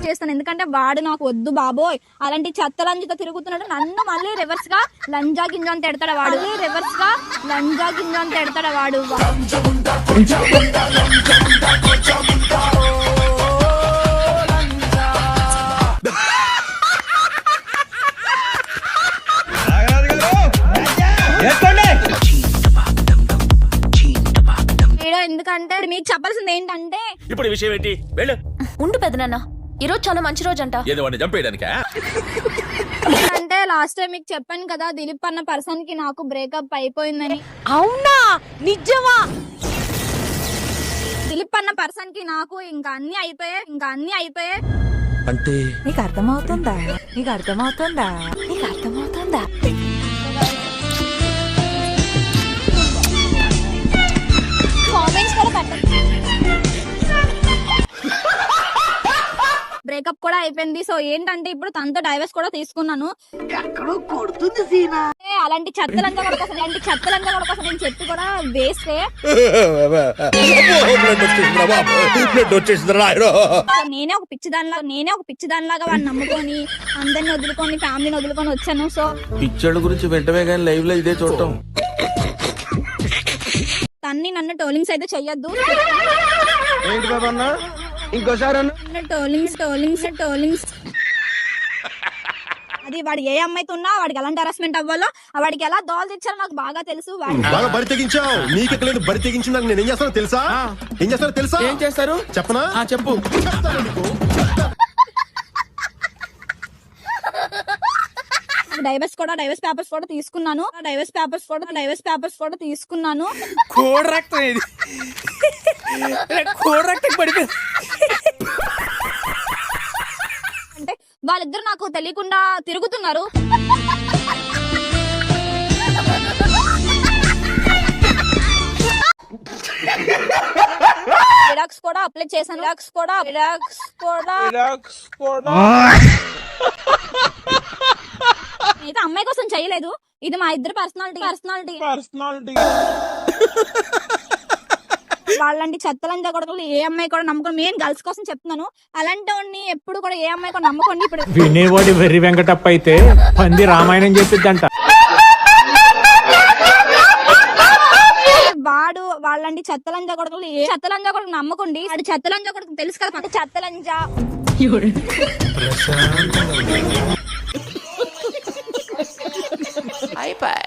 చేస్తాను, ఎందుకంటే వాడు నాకు వద్దు బాబోయ్. అలాంటి చెత్త లంజతో తిరుగుతున్నాడు, నన్ను మళ్ళీ రివర్స్ గా లంజా గింజ అని తిడతాడు వాడు. రివర్స్ గా లంజా గింజ అని తిడతాడు వాడు. ఎందుకంటే మీకు చెప్పాల్సింది ఏంటంటే, ఇప్పుడు విషయం ఏంటి? వెళ్ళు. ఉండు పెదనాన్న, ఈరోజు చాలా మంచి రోజు అంట. ఏదో వాడిని చంపేయడానికా? అంటే లాస్ట్ టైం మీకు చెప్పాను కదా, దిలీప్ అన్న పర్సన్ కి నాకు బ్రేకప్ అయిపోయిందని. అవునా? నిజమా? దిలీప్ అన్న పర్సన్ కి నాకు ఇంకా అన్ని అయిపోయాయి. అంటే నీకు అర్థమవుతుందా? నీకు అర్థమవుతుందా? నీకు అర్థమవుతుందా? కామెంట్స్ కూడా పెట్టండి. బ్రేకప్ కూడా అయిపోయింది. సో ఏంటంటే ఇప్పుడు తనతో డైవర్స్ కూడా తీసుకున్నాను. అలాంటి చెత్తలంతా కూడా కోసం నేను చెప్పి కూడా వేస్తే నేనే ఒక పిచ్చిదానిలాగా వాడిని నమ్ముకొని అందరిని వదులుకొని ఫ్యామిలీని వదులుకొని వచ్చాను. సో పిచ్చోళ్ళ గురించి వెంటనే కానీ లైవ్ లో ఇదే చూడటం. తన్ని నన్ను టోలింగ్స్ అయితే చెయ్యొద్దు. ఏంటి బాబా అన్న? ఇంకోసారి టోలింగ్స్ అది వాడు ఏ అమ్మాయితో ఉన్నా వాడికి ఎలాంటి హరాస్మెంట్ అవ్వాలో, వాడికి ఎలా దోలు తెచ్చారో నాకు బాగా తెలుసు. బాగా బరి తెగించావు. నీకెక్కలేదు బరి తెగించిన నేను ఏం చేస్తానో తెలుసా? ఏం చేస్తారు చెప్పనా? చెప్పు. డైవర్స్ పేపర్స్ కూడా తీసుకున్నాను. కోడి రక్తం ఇది. కోడి రక్తం పడిపోయింది. అంటే వాళ్ళిద్దరు నాకు తెలియకుండా తిరుగుతున్నారు. విడాక్స్ కూడా అప్లై చేశాను. అయితే అమ్మాయి కోసం చేయలేదు, ఇది మా ఇద్దరు పర్సనాలిటీ. వాళ్ళంటి చెత్తలంతా కూడా ఏ అమ్మాయి కూడా నమ్ముకోండి. నేను గర్ల్స్ కోసం చెప్తున్నాను. అలాంటి వాడిని ఎప్పుడు కూడా ఏ అమ్మాయి కూడా నమ్ముకోండి. ఇప్పుడు వినేవాడి వెర్రి వెంకటప్ప అయితే పంది రామాయణం చెప్పిద్దంట. వాడు వాళ్ళంటి చెత్తలంజా కొడుకులు ఏ చెత్తలంజా కొడుకు నమ్మకండి. వాడు చెత్తలంజా కొడుకు తెలుసు కదా, పక్క చెత్తలంజా. అయిపోయి